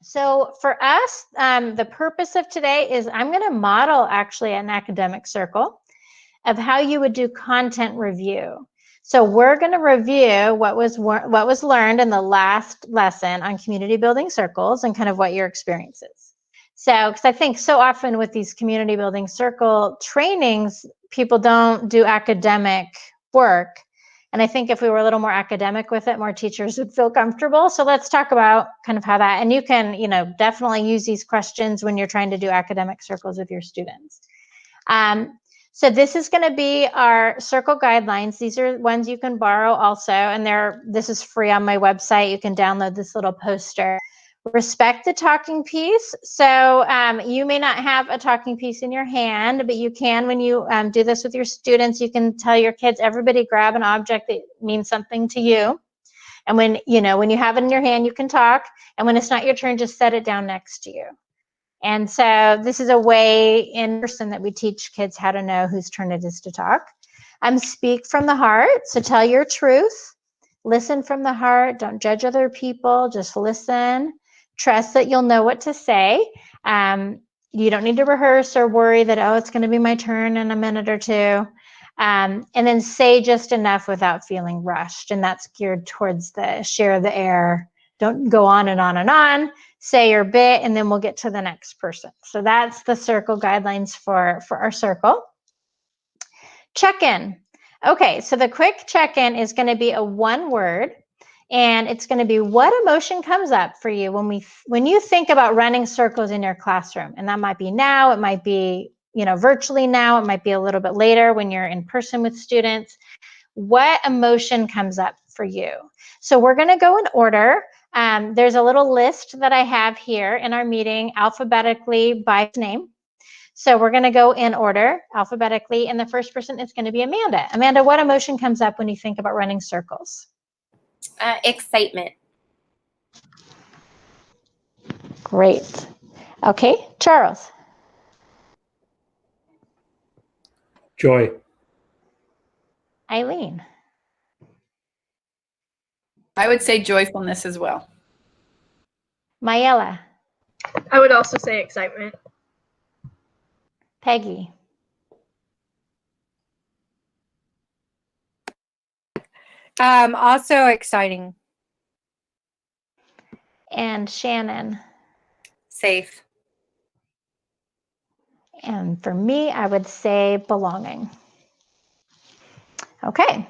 So for us, the purpose of today is I'm going to model actually an academic circle of how you would do content review. So we're going to review what was learned in the last lesson on community building circles and kind of what your experience is. So, because I think so often with these community building circle trainings, people don't do academic work. And I think if we were a little more academic with it, more teachers would feel comfortable. So let's talk about kind of how that, and you can, definitely use these questions when you're trying to do academic circles with your students. So this is going to be our circle guidelines. These are ones you can borrow also, and this is free on my website. You can download this little poster. Respect the talking piece. So you may not have a talking piece in your hand, but you can, when you do this with your students, you can tell your kids, everybody grab an object that means something to you. And when you have it in your hand, you can talk. And when it's not your turn, just set it down next to you. And so this is a way in person that we teach kids how to know whose turn it is to talk. Speak from the heart. So tell your truth. Listen from the heart. Don't judge other people. Just listen. Trust that you'll know what to say. You don't need to rehearse or worry that, it's going to be my turn in a minute or two. And then say just enough without feeling rushed. And that's geared towards the share the air. Don't go on and on and on. Say your bit, and then we'll get to the next person. So that's the circle guidelines for our circle. Check-in. Okay, so the quick check-in is going to be a one word, and it's going to be what emotion comes up for you when you think about running circles in your classroom. And that might be now, it might be virtually now, it might be a little bit later when you're in person with students. What emotion comes up for you? So we're going to go in order. There's a little list that I have here in our meeting, alphabetically by name. So we're going to go in order alphabetically, and the first person is going to be Amanda. Amanda, what emotion comes up when you think about running circles? Excitement. Great. Okay, Charles. Joy. Eileen. I would say joyfulness as well. Mayela. I would also say excitement. Peggy. Also exciting. And Shannon. Safe. And for me, I would say belonging. Okay,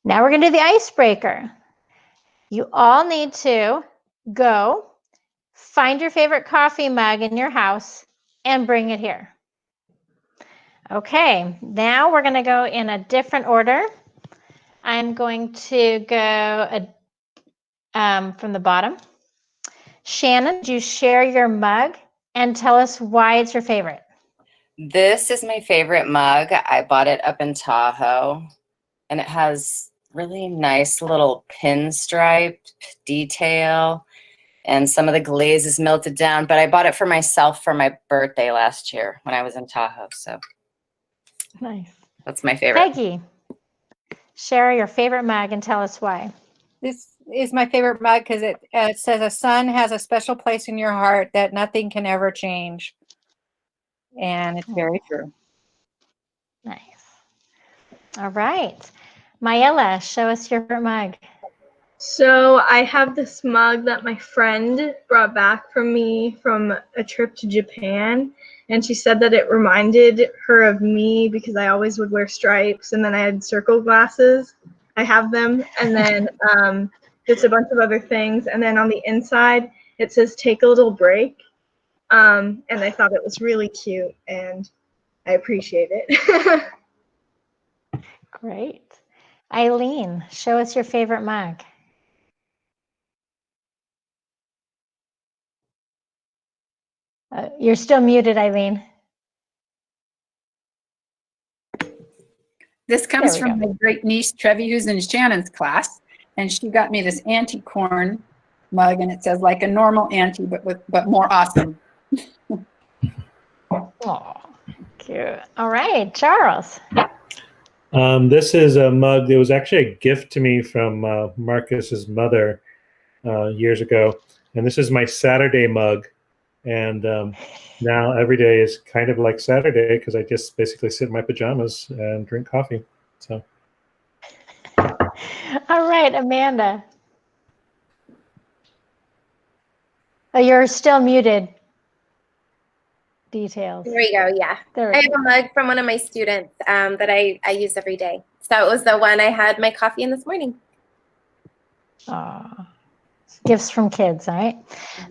now we're going to do the icebreaker. You all need to go find your favorite coffee mug in your house and bring it here. Okay, now we're going to go in a different order. I'm going to go from the bottom. Shannon, would you share your mug and tell us why it's your favorite? This is my favorite mug. I bought it up in Tahoe, and it has really nice little pinstripe detail, and some of the glaze is melted down, but I bought it for myself for my birthday last year when I was in Tahoe. So nice. That's my favorite. Peggy, share your favorite mug and tell us why. This is my favorite mug because it says a son has a special place in your heart that nothing can ever change. And it's very true. Nice. All right. Mayela, show us your favorite mug. So I have this mug that my friend brought back from me from a trip to Japan. And she said that it reminded her of me because I always would wear stripes. And then I had circle glasses. I have them. And then just a bunch of other things. And then on the inside, it says, "Take a little break." And I thought it was really cute, and I appreciate it. Great. Eileen, show us your favorite mug. You're still muted, Eileen. This comes from my great niece, Trevi, who's in Shannon's class, and she got me this auntie corn mug, and it says like a normal auntie, but more awesome. Oh, cute. All right, Charles. This is a mug. It was actually a gift to me from Marcus's mother years ago. And this is my Saturday mug. And now every day is kind of like Saturday because I just basically sit in my pajamas and drink coffee. So. All right, Amanda. Oh, you're still muted. Details. There we go. Yeah. There I we have go. a mug from one of my students that I use every day. So it was the one I had my coffee in this morning. Aw. Gifts from kids, all right?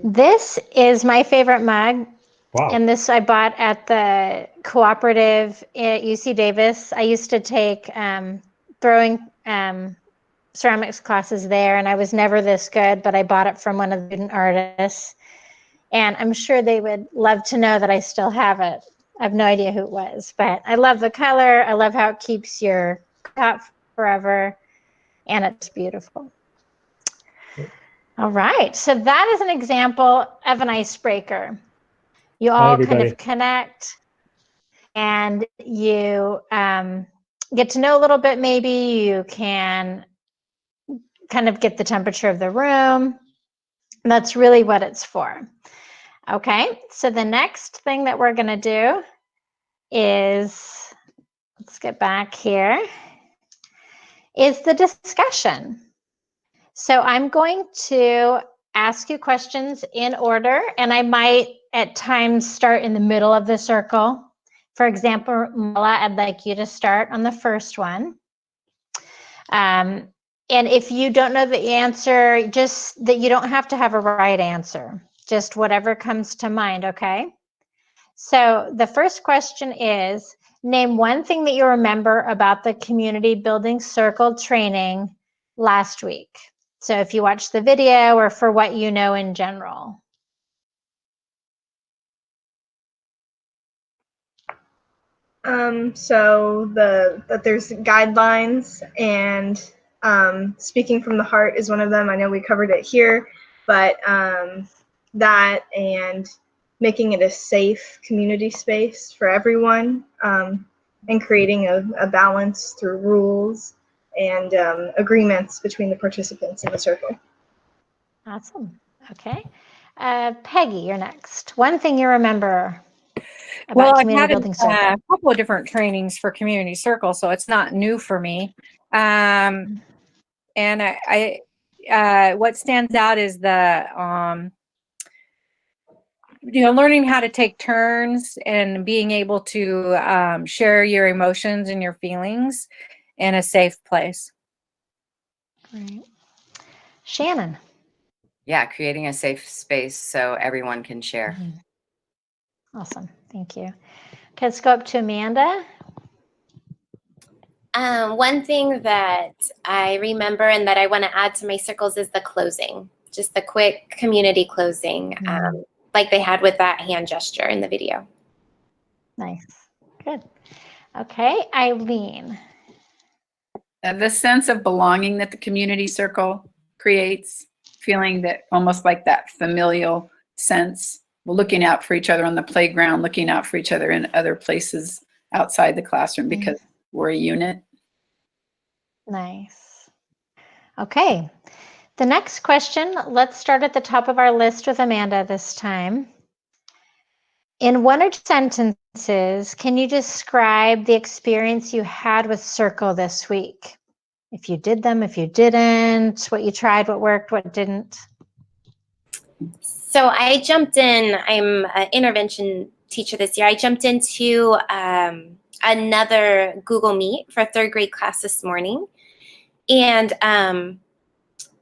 This is my favorite mug. Wow. And this I bought at the cooperative at UC Davis. I used to take throwing ceramics classes there, and I was never this good, but I bought it from one of the student artists. And I'm sure they would love to know that I still have it. I have no idea who it was, but I love the color. I love how it keeps your cup forever, and it's beautiful. All right, so that is an example of an icebreaker. You all kind of connect, and you get to know a little bit. Maybe you can kind of get the temperature of the room. And that's really what it's for. Okay, so the next thing that we're going to do is, let's get back here, is the discussion. So I'm going to ask you questions in order, and I might at times start in the middle of the circle. For example, Mala, I'd like you to start on the first one. And if you don't know the answer, just that you don't have to have a right answer, just whatever comes to mind, okay? So the first question is, name one thing that you remember about the community building circle training last week. So if you watched the video or for what you know in general. So that there's guidelines, and speaking from the heart is one of them. I know we covered it here, but that and making it a safe community space for everyone, and creating a balance through rules and agreements between the participants in the circle. Awesome. Okay. Peggy, you're next. One thing you remember about Well, I've community had building circle. a couple of different trainings for community circle, so it's not new for me. And I what stands out is the learning how to take turns and being able to share your emotions and your feelings in a safe place. Right. Shannon. Yeah, creating a safe space so everyone can share. Awesome. Thank you. Okay, let's go up to Amanda. One thing that I remember and that I want to add to my circles is the closing, just the quick community closing, like they had with that hand gesture in the video. Nice. Good. Okay, Eileen. The sense of belonging that the community circle creates, feeling that almost like that familial sense. We're looking out for each other on the playground, looking out for each other in other places outside the classroom because we're a unit. Nice. Okay. The next question, let's start at the top of our list with Amanda this time. In one or two sentences, can you describe the experience you had with Circle this week? If you did them, if you didn't, what you tried, what worked, what didn't. So I jumped in, I'm an intervention teacher this year. I jumped into another Google Meet for a third grade class this morning. And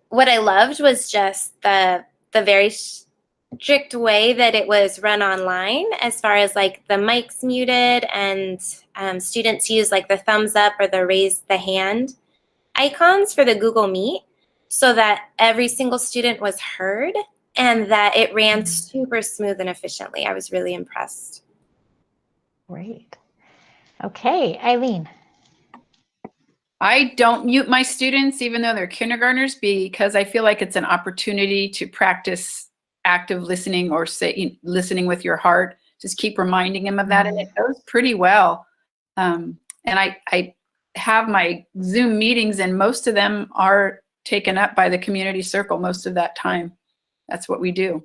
what I loved was just the very strict way that it was run online, as far as like the mics muted and students use like the thumbs up or the raise the hand icons for the Google Meet so that every single student was heard and that it ran super smooth and efficiently. I was really impressed. Great. Okay, Eileen. I don't mute my students, even though they're kindergartners, because I feel like it's an opportunity to practice active listening or listening with your heart. Just keep reminding them of that, and it goes pretty well. And I have my Zoom meetings, and most of them are taken up by the community circle most of that time. that's what we do.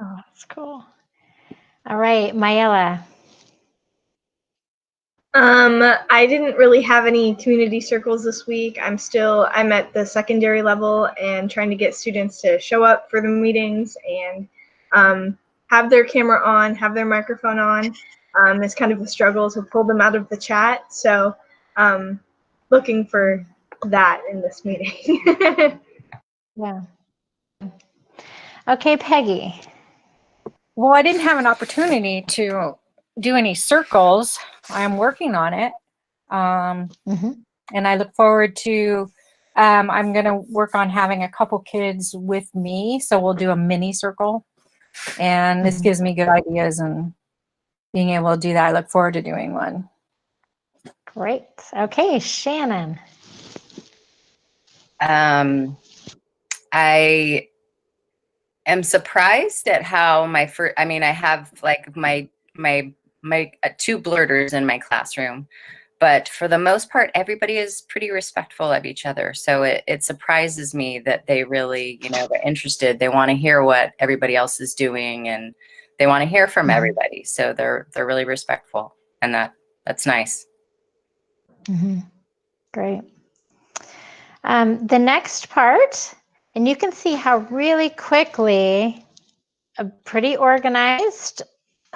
Oh, that's cool. All right, Mayela. I didn't really have any community circles this week. I'm at the secondary level and trying to get students to show up for the meetings and have their camera on, have their microphone on. It's kind of a struggle to pull them out of the chat. So looking for that in this meeting. Yeah. Okay, Peggy. Well, I didn't have an opportunity to do any circles. I'm working on it. And I look forward to, I'm going to work on having a couple kids with me. So we'll do a mini circle. And this gives me good ideas and being able to do that. I look forward to doing one. Great. Okay, Shannon. I am surprised at how I have like my two blurters in my classroom, but for the most part, everybody is pretty respectful of each other. So it surprises me that they really, they're interested. They want to hear what everybody else is doing, and they want to hear from everybody. So they're really respectful, and that's nice. Great. The next part, and you can see how really quickly a pretty organized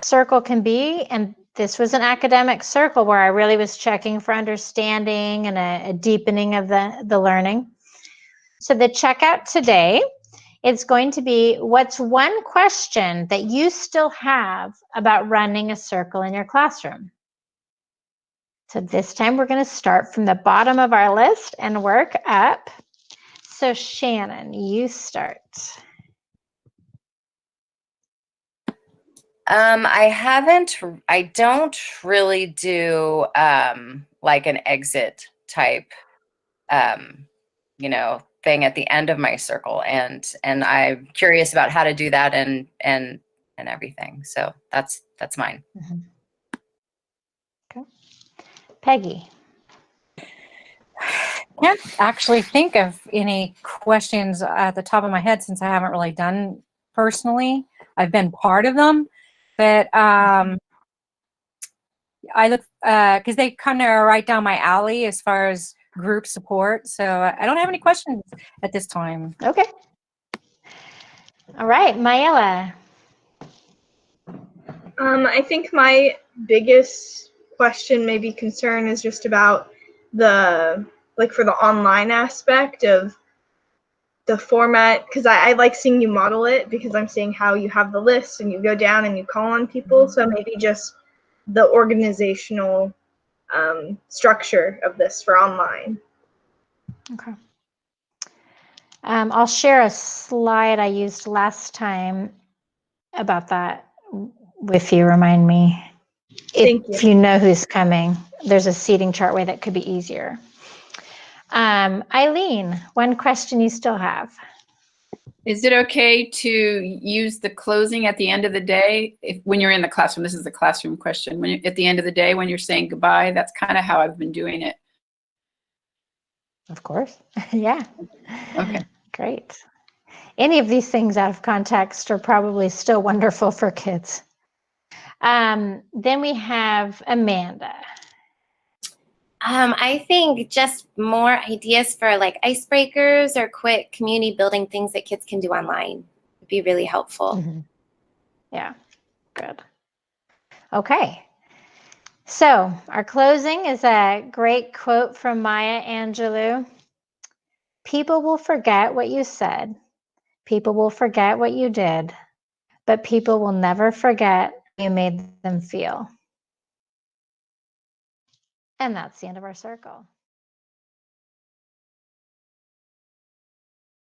circle can be. And this was an academic circle where I really was checking for understanding and a deepening of the learning. So the checkout today, it's going to be, what's one question that you still have about running a circle in your classroom? So this time we're going to start from the bottom of our list and work up. So Shannon, you start. I don't really do like an exit type thing at the end of my circle, and I'm curious about how to do that and everything. So that's mine. Okay. Peggy. Can't actually think of any questions at the top of my head since I haven't really done personally. I've been part of them, but I look because they kind of are right down my alley as far as group support. So I don't have any questions at this time. Okay. All right, Mayela. I think my biggest question, maybe concern, is just about for the online aspect of the format, because I like seeing you model it, because I'm seeing how you have the list and you go down and you call on people. So maybe just the organizational structure of this for online. Okay. I'll share a slide I used last time about that with you. Remind me. If you know who's coming, there's a seating chart way that could be easier. Eileen, one question you still have. Is it okay to use the closing at the end of the day when you're in the classroom? This is the classroom question. When at the end of the day, when you're saying goodbye, that's kind of how I've been doing it. Of course. Yeah. Okay. Great. Any of these things out of context are probably still wonderful for kids. Then we have Amanda. I think just more ideas for like icebreakers or quick community building things that kids can do online would be really helpful. Yeah, good. Okay. So our closing is a great quote from Maya Angelou. People will forget what you said. People will forget what you did, but people will never forget how you made them feel. And that's the end of our circle.